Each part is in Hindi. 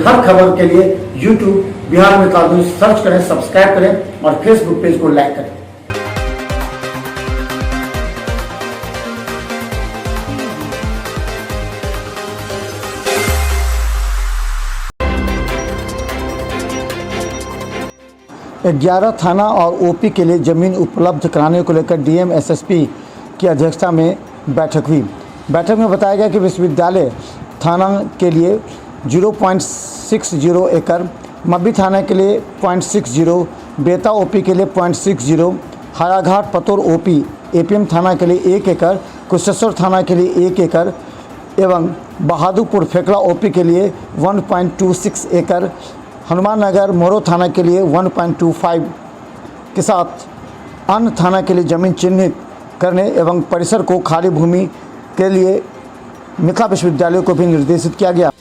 हर खबर के लिए यूट्यूब बिहार मित्र न्यूज सर्च करें, सब्सक्राइब करें और फेसबुक पेज को लाइक करें। 11 थाना और ओपी के लिए ज़मीन उपलब्ध कराने को लेकर डीएम एसएसपी की अध्यक्षता में बैठक हुई। बैठक में बताया गया कि विश्वविद्यालय थाना के लिए 0.60 एकड़, मब्बी थाना के लिए 0.60, बेता ओपी के लिए 0.60, हायाघाट पतोर ओपी एपीएम थाना के लिए 1 एकड़, कुशेश्वर थाना के लिए 1 एकड़ एवं बहादुरपुर फेकला ओपी के लिए 1.26 एकड़, हनुमान नगर मोरो थाना के लिए 1.25 के साथ अन्य थाना के लिए ज़मीन चिन्हित करने एवं परिसर को खाली भूमि के लिए मिथिला विश्वविद्यालय को भी निर्देशित किया गया।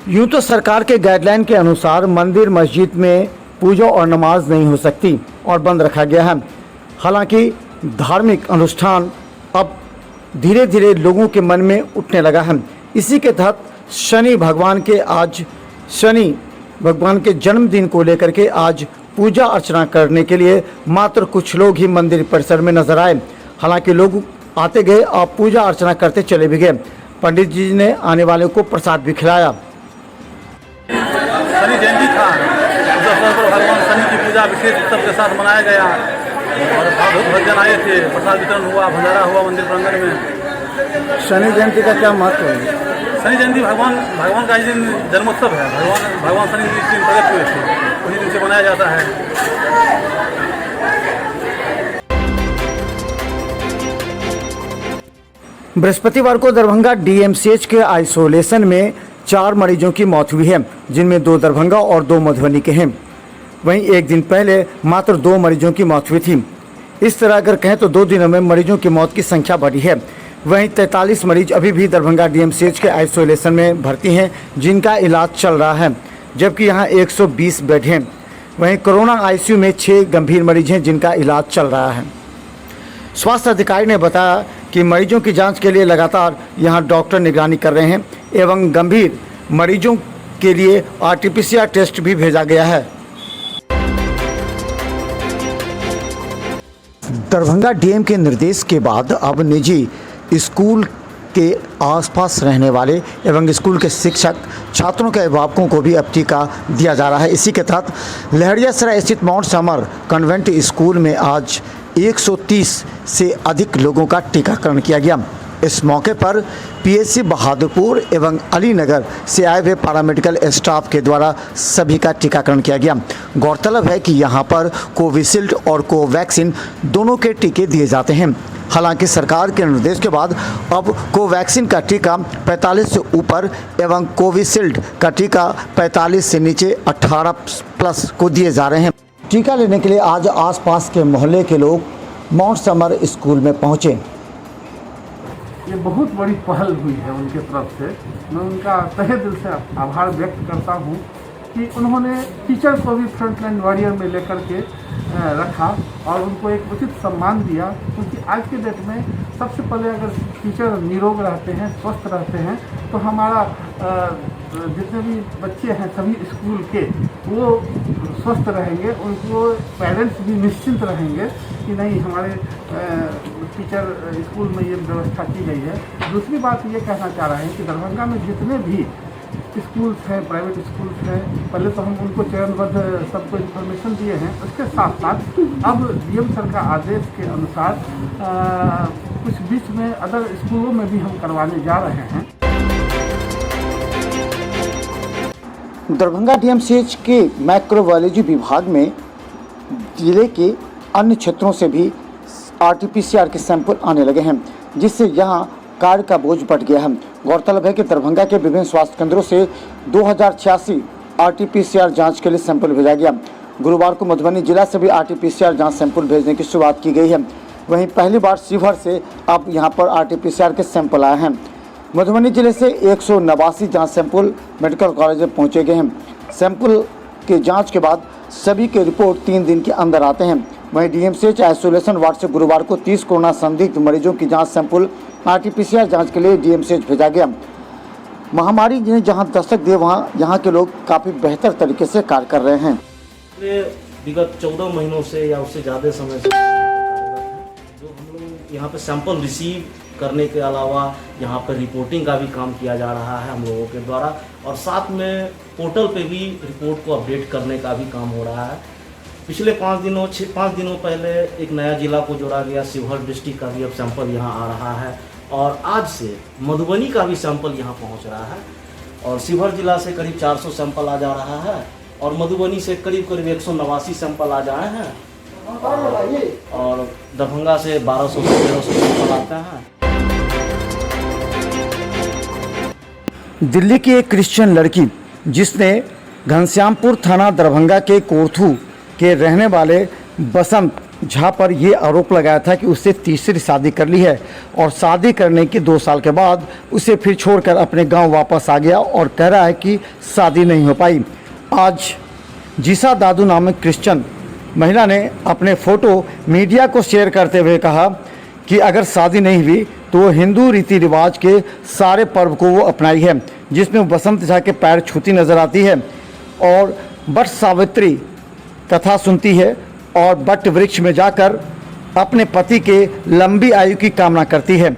यूँ तो सरकार के गाइडलाइन के अनुसार मंदिर मस्जिद में पूजा और नमाज नहीं हो सकती और बंद रखा गया है। हालांकि धार्मिक अनुष्ठान अब धीरे धीरे लोगों के मन में उठने लगा है। इसी के तहत शनि भगवान के जन्मदिन को लेकर के आज पूजा अर्चना करने के लिए मात्र कुछ लोग ही मंदिर परिसर में नजर आए। हालांकि लोग आते गए और पूजा अर्चना करते चले भी गए। पंडित जी ने आने वाले को प्रसाद भी खिलाया। शनि जयंती था, उस अवसर पर भगवान शनि की पूजा विशेष उत्सव के साथ मनाया गया और बहुत भक्तजन आए थे। प्रसाद वितरण हुआ, भंडारा हुआ मंदिर प्रांगण में। शनि जयंती का क्या महत्व है? शनि जयंती भगवान का इस दिन जन्मोत्सव है। भगवान शनि इस दिन प्रकट हुए थे, उसी दिन से मनाया जाता है। बृहस्पतिवार को दरभंगा डीएमसीएच के आइसोलेशन में 4 मरीजों की मौत हुई है, जिनमें 2 दरभंगा और 2 मधुबनी के हैं। वहीं एक दिन पहले मात्र 2 मरीजों की मौत हुई थी। इस तरह अगर कहें तो 2 दिनों में मरीजों की मौत की संख्या बढ़ी है। वहीं 43 मरीज अभी भी दरभंगा डीएमसीएच के आइसोलेशन में भर्ती हैं, जिनका इलाज चल रहा है, जबकि यहां 120 बेड हैं। वहीं कोरोना आईसीयू में 6 गंभीर मरीज हैं, जिनका इलाज चल रहा है। स्वास्थ्य अधिकारी ने बताया कि मरीजों की जांच के लिए लगातार यहां डॉक्टर निगरानी कर रहे हैं एवं गंभीर मरीजों के लिए आरटीपीसीआर टेस्ट भी भेजा गया है। दरभंगा डीएम के निर्देश के बाद अब निजी स्कूल के आसपास रहने वाले एवं स्कूल के शिक्षक, छात्रों के अभिभावकों को भी अब टीका दिया जा रहा है। इसी के तहत लहरियासराय स्थित माउंट समर कन्वेंट स्कूल में आज 130 से अधिक लोगों का टीकाकरण किया गया। इस मौके पर पीएचसी बहादुरपुर एवं अलीनगर से आए हुए पैरामेडिकल स्टाफ के द्वारा सभी का टीकाकरण किया गया। गौरतलब है कि यहां पर कोविशील्ड और कोवैक्सीन दोनों के टीके दिए जाते हैं। हालांकि सरकार के निर्देश के बाद अब कोवैक्सीन का टीका 45 से ऊपर एवं कोविशील्ड का टीका 45 से नीचे 18+ को दिए जा रहे हैं। टीका लेने के लिए आज आसपास के मोहल्ले के लोग माउंट समर स्कूल में पहुंचे। ये बहुत बड़ी पहल हुई है उनके तरफ से। मैं उनका तहे दिल से आभार व्यक्त करता हूँ कि उन्होंने टीचर को भी फ्रंटलाइन वॉरियर में लेकर के रखा और उनको एक उचित सम्मान दिया। क्योंकि आज के डेट में सबसे पहले अगर टीचर निरोग रहते हैं, स्वस्थ रहते हैं, तो हमारा जितने भी बच्चे हैं सभी स्कूल के वो स्वस्थ रहेंगे। उनको पेरेंट्स भी निश्चिंत रहेंगे कि नहीं हमारे टीचर स्कूल में ये व्यवस्था की गई है। दूसरी बात ये कहना चाह रहे हैं कि दरभंगा में जितने भी स्कूल्स हैं, प्राइवेट स्कूल्स हैं, पहले तो हम उनको चरणबद्ध सबको इन्फॉर्मेशन दिए हैं। उसके साथ साथ अब डीएम सर का आदेश के अनुसार कुछ बीच में अदर स्कूलों में भी हम करवाने जा रहे हैं। दरभंगा डीएमसीएच के माइक्रोबायोलॉजी विभाग में जिले के अन्य क्षेत्रों से भी आरटीपीसीआर के सैंपल आने लगे हैं, जिससे यहां कार्य का बोझ बढ़ गया है। गौरतलब है कि दरभंगा के विभिन्न स्वास्थ्य केंद्रों से 2086 आरटीपीसीआर जांच के लिए सैंपल भेजा गया। गुरुवार को मधुबनी जिला से भी आरटीपीसीआर जांच सैंपल भेजने की शुरुआत की गई है। वहीं पहली बार शिवहर से अब यहां पर आरटीपीसीआर के सैंपल आए हैं। मधुबनी जिले से 189 जांच सैंपल मेडिकल कॉलेज में पहुँचे गए हैं। सैंपल के जाँच के बाद सभी के रिपोर्ट 3 दिन के अंदर आते हैं। वहीं डीएमसीएच आइसोलेशन वार्ड से गुरुवार को 30 कोरोना संदिग्ध मरीजों की जांच सैंपल आरटीपीसीआर जांच के लिए डीएमसीएच भेजा गया। महामारी ने जहां दस्तक दिए वहां यहाँ के लोग काफ़ी बेहतर तरीके से कार्य कर रहे हैं। पिछले विगत 14 महीनों से या उससे ज़्यादा समय से जो हम लोग यहाँ पे सैंपल रिसीव करने के अलावा यहाँ पर रिपोर्टिंग का भी काम किया जा रहा है हम लोगों के द्वारा, और साथ में पोर्टल पे भी रिपोर्ट को अपडेट करने का भी काम हो रहा है। पिछले 5 दिनों पहले एक नया जिला को जोड़ा गया, शिवहर डिस्ट्रिक्ट का भी अब सैंपल यहाँ आ रहा है, और आज से मधुबनी का भी सैंपल यहाँ पहुँच रहा है। और शिवहर जिला से करीब 400 सैंपल आ जा रहा है, और मधुबनी से करीब 189 सैंपल आ जाए हैं, और दरभंगा से 1200 से 1300 सैंपल आते हैं। दिल्ली की एक क्रिश्चियन लड़की जिसने घनश्यामपुर थाना दरभंगा के कोर्थू के रहने वाले बसंत झा पर यह आरोप लगाया था कि उससे तीसरी शादी कर ली है, और शादी करने के 2 साल के बाद उसे फिर छोड़कर अपने गांव वापस आ गया और कह रहा है कि शादी नहीं हो पाई। आज जीसा दादू नामक क्रिश्चियन महिला ने अपने फ़ोटो मीडिया को शेयर करते हुए कहा कि अगर शादी नहीं हुई तो वो हिंदू रीति रिवाज के सारे पर्व को वो अपनाई है, जिसमें बसंत झा के पैर छूती नजर आती है और वट सावित्री कथा सुनती है और वट वृक्ष में जाकर अपने पति के लंबी आयु की कामना करती है।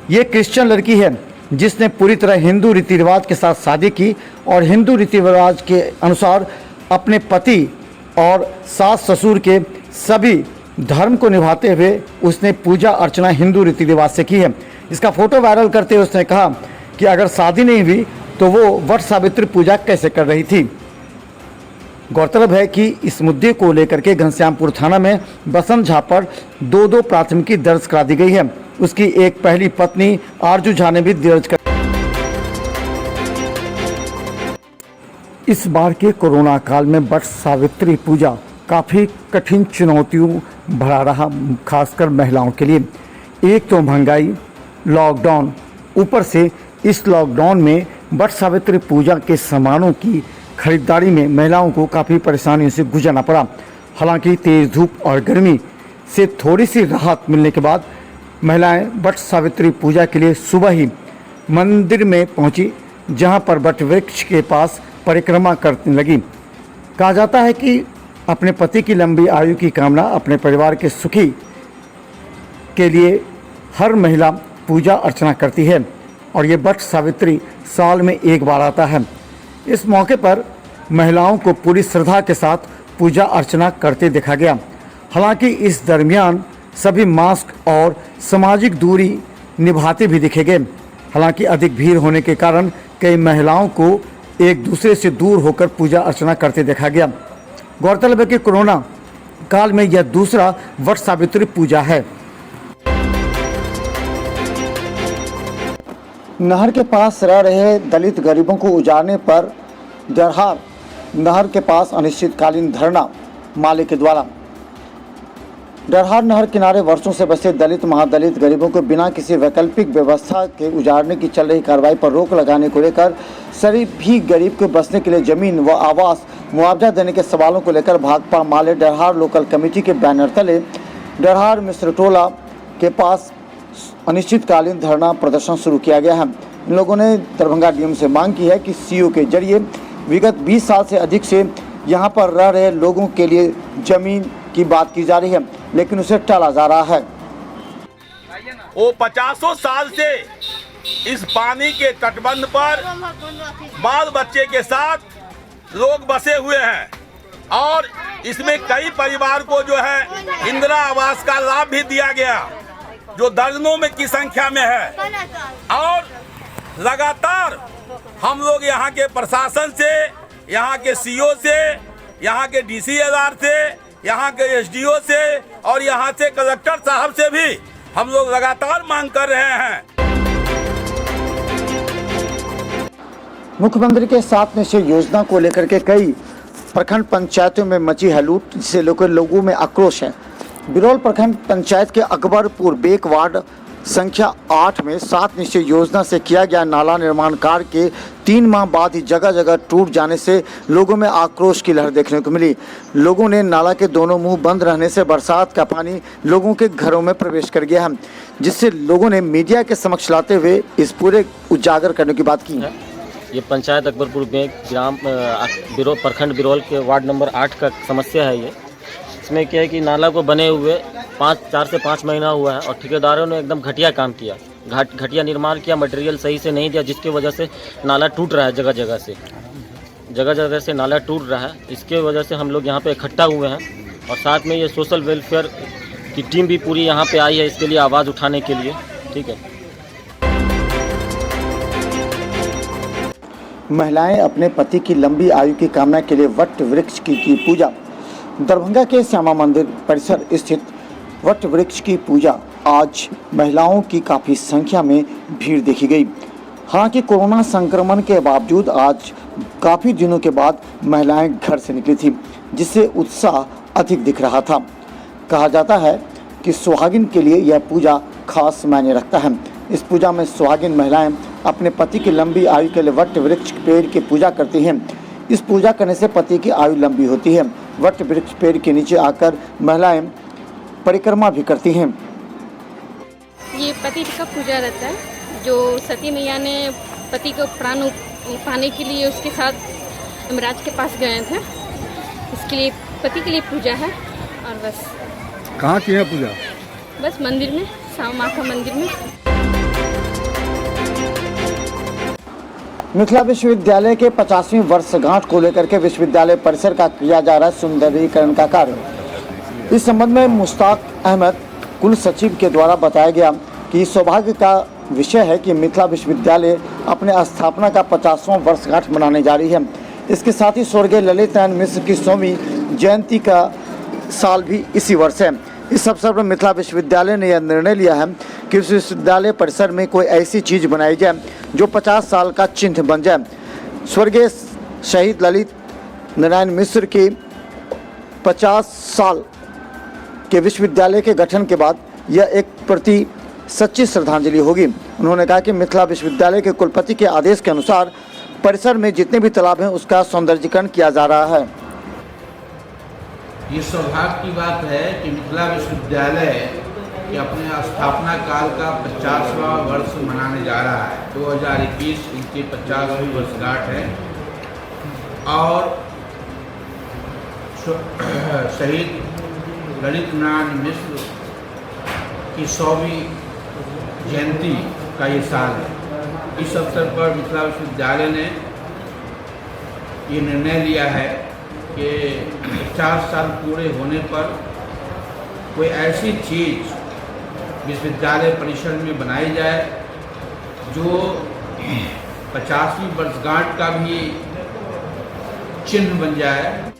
ये क्रिश्चियन लड़की है जिसने पूरी तरह हिंदू रीति रिवाज के साथ शादी की और हिंदू रीति रिवाज के अनुसार अपने पति और सास ससुर के सभी धर्म को निभाते हुए उसने पूजा अर्चना हिंदू रीति रिवाज से की है। इसका फोटो वायरल करते हुए उसने कहा कि अगर शादी नहीं हुई तो वो वट सावित्री पूजा कैसे कर रही थी। गौरतलब है कि इस मुद्दे को लेकर के घनश्यामपुर थाना में बसंत झा पर 2 प्राथमिकी दर्ज करा दी गई है। उसकी एक पहली पत्नी आरजू झा ने भी दर्ज कर। इस बार के कोरोना काल में वट सावित्री पूजा काफ़ी कठिन चुनौतियों भरा रहा, खासकर महिलाओं के लिए। एक तो महंगाई, लॉकडाउन, ऊपर से इस लॉकडाउन में वट सावित्री पूजा के सामानों की खरीदारी में महिलाओं को काफ़ी परेशानियों से गुजरना पड़ा। हालांकि तेज़ धूप और गर्मी से थोड़ी सी राहत मिलने के बाद महिलाएं वट सावित्री पूजा के लिए सुबह ही मंदिर में पहुंची, जहां पर वट वृक्ष के पास परिक्रमा करने लगी। कहा जाता है कि अपने पति की लंबी आयु की कामना, अपने परिवार के सुखी के लिए हर महिला पूजा अर्चना करती है और ये वट सावित्री साल में एक बार आता है। इस मौके पर महिलाओं को पूरी श्रद्धा के साथ पूजा अर्चना करते देखा गया। हालांकि इस दरमियान सभी मास्क और सामाजिक दूरी निभाते भी दिखे गए। हालांकि अधिक भीड़ होने के कारण कई महिलाओं को एक दूसरे से दूर होकर पूजा अर्चना करते देखा गया। गौरतलब है कि कोरोना काल में यह दूसरा वट सावित्री पूजा है। नहर के पास रह रहे दलित गरीबों को उजाड़ने पर दरहार नहर के पास अनिश्चितकालीन धरना माले के द्वारा। डरहार नहर किनारे वर्षों से बसे दलित महादलित गरीबों को बिना किसी वैकल्पिक व्यवस्था के उजाड़ने की चल रही कार्रवाई पर रोक लगाने को लेकर सभी गरीब को बसने के लिए जमीन व आवास मुआवजा देने के सवालों को लेकर भाकपा माले डरहार लोकल कमेटी के बैनर तले डरहार मिश्र टोला के पास अनिश्चितकालीन धरना प्रदर्शन शुरू किया गया है। इन लोगों ने दरभंगा डीएम से मांग की है कि सीओ के जरिए विगत 20 साल से अधिक से यहाँ पर रह रहे लोगों के लिए जमीन की बात की जा रही है, लेकिन उसे टाला जा रहा है। वो 50 साल से इस पानी के तटबंध पर बाल बच्चे के साथ लोग बसे हुए हैं और इसमें कई परिवार को जो है इंदिरा आवास का लाभ भी दिया गया, जो दर्जनों में की संख्या में है। और लगातार हम लोग यहाँ के प्रशासन से, यहाँ के सीओ से, यहाँ के डीसीएलआर से, यहाँ के एसडीओ से और यहाँ से कलेक्टर साहब से भी हम लोग लगातार मांग कर रहे हैं। मुख्यमंत्री के 7 निश्चय योजना को लेकर के कई प्रखंड पंचायतों में मची है लूट, जिससे लोगों में आक्रोश है। बिरौल प्रखंड पंचायत के अकबरपुर बेक वार्ड संख्या 8 में 7 निश्चय योजना से किया गया नाला निर्माण कार्य के 3 माह बाद ही जगह जगह टूट जाने से लोगों में आक्रोश की लहर देखने को मिली। लोगों ने नाला के दोनों मुंह बंद रहने से बरसात का पानी लोगों के घरों में प्रवेश कर गया है, जिससे लोगों ने मीडिया के समक्ष लाते हुए इस पूरे उजागर करने की बात की है। ये पंचायत अकबरपुर में ग्राम प्रखंड बिरौल के वार्ड नंबर 8 का समस्या है ये। इसमें क्या है कि नाला को बने हुए 4 से 5 महीना हुआ है और ठेकेदारों ने एकदम घटिया काम किया, घटिया निर्माण किया, मटेरियल सही से नहीं दिया, जिसकी वजह से नाला टूट रहा है, जगह जगह से नाला टूट रहा है। इसके वजह से हम लोग यहाँ पे इकट्ठा हुए हैं और साथ में ये सोशल वेलफेयर की टीम भी पूरी यहाँ पे आई है इसके लिए आवाज़ उठाने के लिए। ठीक है। महिलाएं अपने पति की लंबी आयु की कामना के लिए वट वृक्ष की पूजा। दरभंगा के श्यामा मंदिर परिसर स्थित वट वृक्ष की पूजा आज महिलाओं की काफ़ी संख्या में भीड़ देखी गई। हालांकि कोरोना संक्रमण के बावजूद आज काफ़ी दिनों के बाद महिलाएं घर से निकली थी, जिससे उत्साह अधिक दिख रहा था। कहा जाता है कि सुहागिन के लिए यह पूजा खास मायने रखता है। इस पूजा में सुहागिन महिलाएं अपने पति की लंबी आयु के लिए वट वृक्ष पेड़ की पूजा करती हैं। इस पूजा करने से पति की आयु लंबी होती है। वट वृक्ष पेड़ के नीचे आकर महिलाएं परिक्रमा भी करती हैं। ये पति का पूजा रहता है, जो सती मैया ने पति को प्राण पाने के लिए उसके साथ यमराज के पास गए थे। इसके लिए पति के लिए पूजा है। और बस कहाँ की है पूजा? बस मंदिर में, श्यामा माँ का मंदिर में। मिथिला विश्वविद्यालय के 50वीं वर्षगांठ को लेकर के विश्वविद्यालय परिसर का किया जा रहा है सुंदरीकरण का कार्य। इस संबंध में मुश्ताक अहमद कुल सचिव के द्वारा बताया गया कि सौभाग्य का विषय है कि मिथिला विश्वविद्यालय अपने स्थापना का 50वां वर्षगांठ मनाने जा रही है। इसके साथ ही स्वर्गीय ललित नारायण मिश्र की 100वीं जयंती का साल भी इसी वर्ष है। इस अवसर पर मिथिला विश्वविद्यालय ने यह निर्णय लिया है कि इस विश्वविद्यालय परिसर में कोई ऐसी चीज़ बनाई जाए जो 50 साल का चिन्ह बन जाए। स्वर्गीय शहीद ललित नारायण मिश्र के 50 साल के विश्वविद्यालय के गठन के बाद यह एक प्रति सच्ची श्रद्धांजलि होगी। उन्होंने कहा कि मिथिला विश्वविद्यालय के कुलपति के आदेश के अनुसार परिसर में जितने भी तालाब हैं उसका सौंदर्यीकरण किया जा रहा है। ये सौभाग्य की बात है कि मिथिला विश्वविद्यालय के अपने स्थापना काल का 50वां वर्ष मनाने जा रहा है। 2021 इनकी 50वीं वर्षगांठ है और शहीद ललित नारायण मिश्र की 100वीं जयंती का ये साल है। इस अवसर पर मिथिला विश्वविद्यालय ने ये निर्णय लिया है कि 50 साल पूरे होने पर कोई ऐसी चीज़ विश्वविद्यालय परिसर में बनाई जाए जो 50वीं वर्षगांठ का भी चिन्ह बन जाए